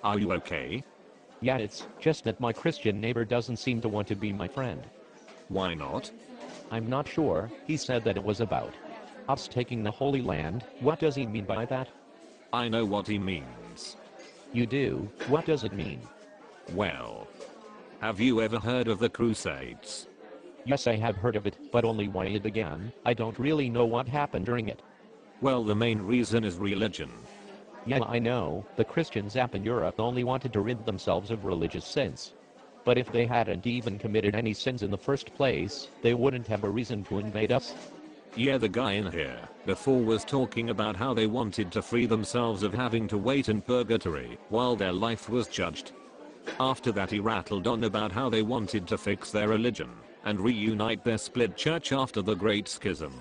Are you okay? Yeah, it's just that my Christian neighbor doesn't seem to want to be my friend. Why not? I'm not sure. He said that it was about us taking the Holy Land. What does he mean by that? I know what he means. You do? What does it mean? Well, have you ever heard of the Crusades? Yes, I have heard of it, but only why it began. I don't really know what happened during it. Well, the main reason is religion. Yeah, I know. The Christians up in Europe only wanted to rid themselves of religious sins. But if they hadn't even committed any sins in the first place, they wouldn't have a reason to invade us. Yeah, the guy in here before was talking about how they wanted to free themselves of having to wait in purgatory while their life was judged. After that he rattled on about how they wanted to fix their religion and reunite their split church after the Great Schism.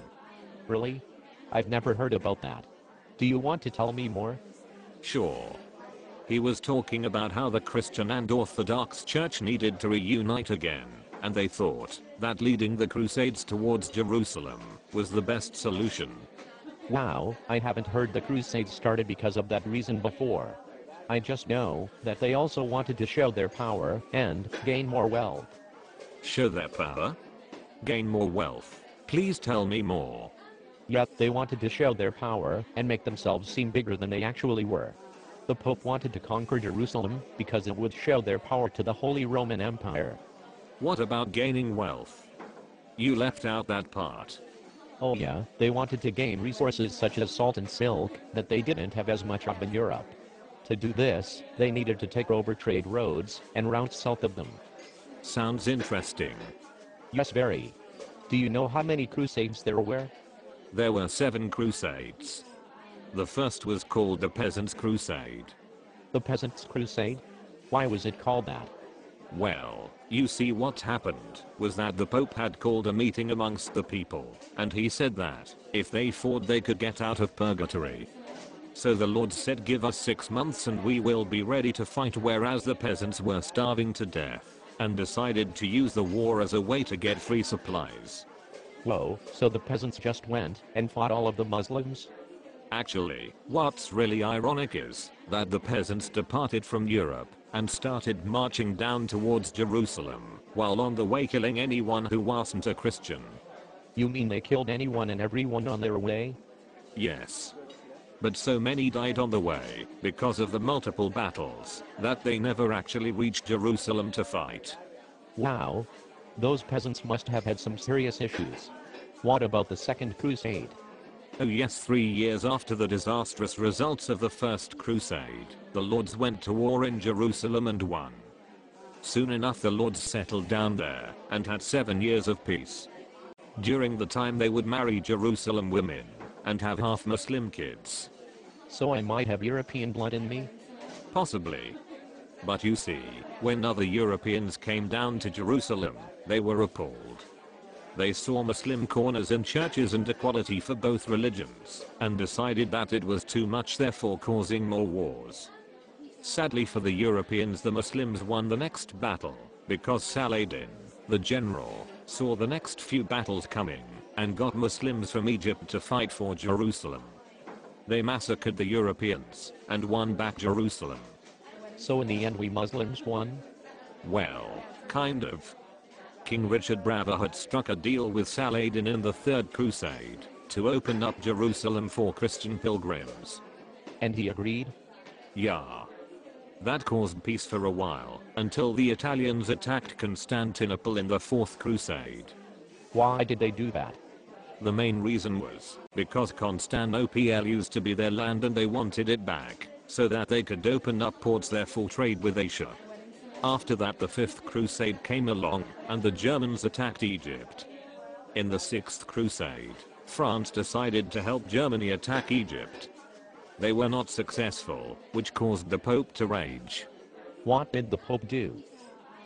Really? I've never heard about that. Do you want to tell me more? Sure. He was talking about how the Christian and Orthodox Church needed to reunite again, and they thought that leading the Crusades towards Jerusalem was the best solution. Wow, I haven't heard the Crusades started because of that reason before. I just know that they also wanted to show their power and gain more wealth. Show their power? Gain more wealth? Please tell me more. Yet they wanted to show their power and make themselves seem bigger than they actually were. The Pope wanted to conquer Jerusalem because it would show their power to the Holy Roman Empire. What about gaining wealth? You left out that part. Oh yeah, they wanted to gain resources such as salt and silk that they didn't have as much of in Europe. To do this, they needed to take over trade roads and routes south of them. Sounds interesting. Yes, very. Do you know how many crusades there were? There were 7 crusades. The first was called the Peasants' Crusade. The Peasants' Crusade? Why was it called that? Well, you see, what happened was that the Pope had called a meeting amongst the people, and he said that if they fought they could get out of purgatory. So the Lord said, give us 6 months and we will be ready to fight, whereas the peasants were starving to death and decided to use the war as a way to get free supplies. Whoa, so the peasants just went and fought all of the Muslims? Actually, what's really ironic is that the peasants departed from Europe and started marching down towards Jerusalem, while on the way killing anyone who wasn't a Christian. You mean they killed anyone and everyone on their way? Yes. But so many died on the way because of the multiple battles that they never actually reached Jerusalem to fight. Wow. Those peasants must have had some serious issues. What about the Second Crusade? Oh yes, 3 years after the disastrous results of the First Crusade, the Lords went to war in Jerusalem and won. Soon enough the Lords settled down there and had 7 years of peace. During the time they would marry Jerusalem women and have half Muslim kids. So I might have European blood in me? Possibly. But you see, when other Europeans came down to Jerusalem, they were appalled. They saw Muslim corners in churches and equality for both religions, and decided that it was too much, therefore causing more wars. Sadly for the Europeans, the Muslims won the next battle, because Saladin, the general, saw the next few battles coming, and got Muslims from Egypt to fight for Jerusalem. They massacred the Europeans, and won back Jerusalem. So in the end we Muslims won? Well, kind of. King Richard Bravo had struck a deal with Saladin in the Third Crusade to open up Jerusalem for Christian pilgrims. And he agreed? Yeah. That caused peace for a while, until the Italians attacked Constantinople in the Fourth Crusade. Why did they do that? The main reason was because Constantinople used to be their land and they wanted it back, so that they could open up ports there for trade with Asia. After that the Fifth Crusade came along, and the Germans attacked Egypt. In the Sixth Crusade, France decided to help Germany attack Egypt. They were not successful, which caused the Pope to rage. What did the Pope do?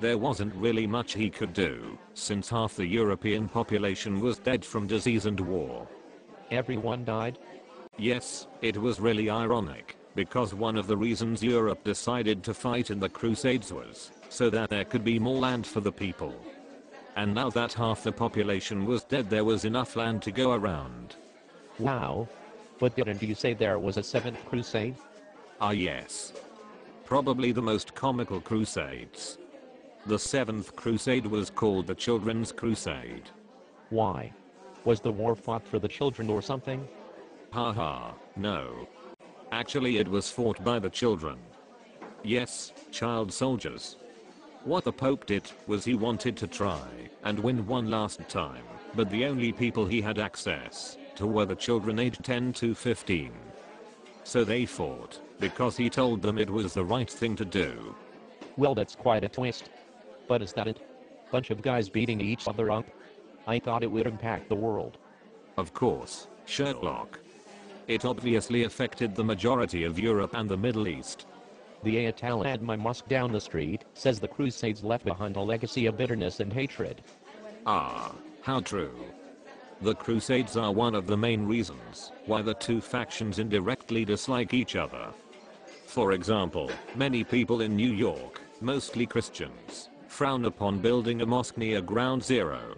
There wasn't really much he could do, since half the European population was dead from disease and war. Everyone died? Yes, it was really ironic, because one of the reasons Europe decided to fight in the Crusades was so that there could be more land for the people. And now that half the population was dead, there was enough land to go around. Wow. But didn't you say there was a Seventh Crusade? Ah yes. Probably the most comical crusades. The 7th Crusade was called the Children's Crusade. Why? Was the war fought for the children or something? Haha, no. Actually it was fought by the children. Yes, child soldiers. What the Pope did was he wanted to try and win one last time, but the only people he had access to were the children aged 10 to 15. So they fought because he told them it was the right thing to do. Well, that's quite a twist. But is that it? Bunch of guys beating each other up? I thought it would impact the world. Of course, Sherlock. It obviously affected the majority of Europe and the Middle East. The Ayatollah at my mosque down the street says the Crusades left behind a legacy of bitterness and hatred. Ah, how true. The Crusades are one of the main reasons why the two factions indirectly dislike each other. For example, many people in New York, mostly Christians, frown upon building a mosque near Ground Zero.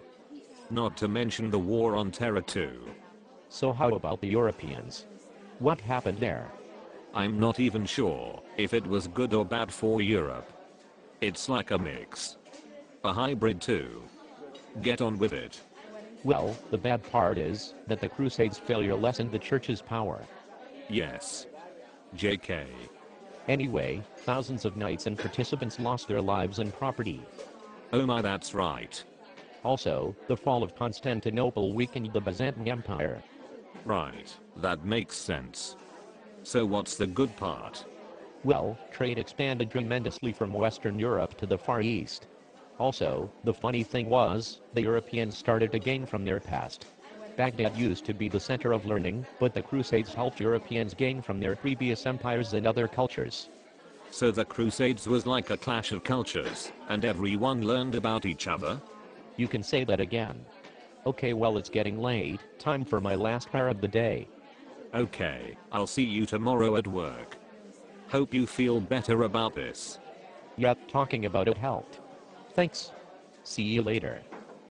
Not to mention the war on terror too. So how about the Europeans? What happened there? I'm not even sure if it was good or bad for Europe. It's like a mix. A hybrid too. Get on with it. Well, the bad part is that the Crusades' failure lessened the church's power. Yes. JK. Anyway, thousands of knights and participants lost their lives and property. Oh my, that's right. Also, the fall of Constantinople weakened the Byzantine Empire. Right, that makes sense. So what's the good part? Well, trade expanded tremendously from Western Europe to the Far East. Also, the funny thing was, the Europeans started to gain from their past. Baghdad used to be the center of learning, but the Crusades helped Europeans gain from their previous empires and other cultures. So the Crusades was like a clash of cultures, and everyone learned about each other? You can say that again. Okay, well, it's getting late, time for my last prayer of the day. Okay, I'll see you tomorrow at work. Hope you feel better about this. Yep, talking about it helped. Thanks. See you later.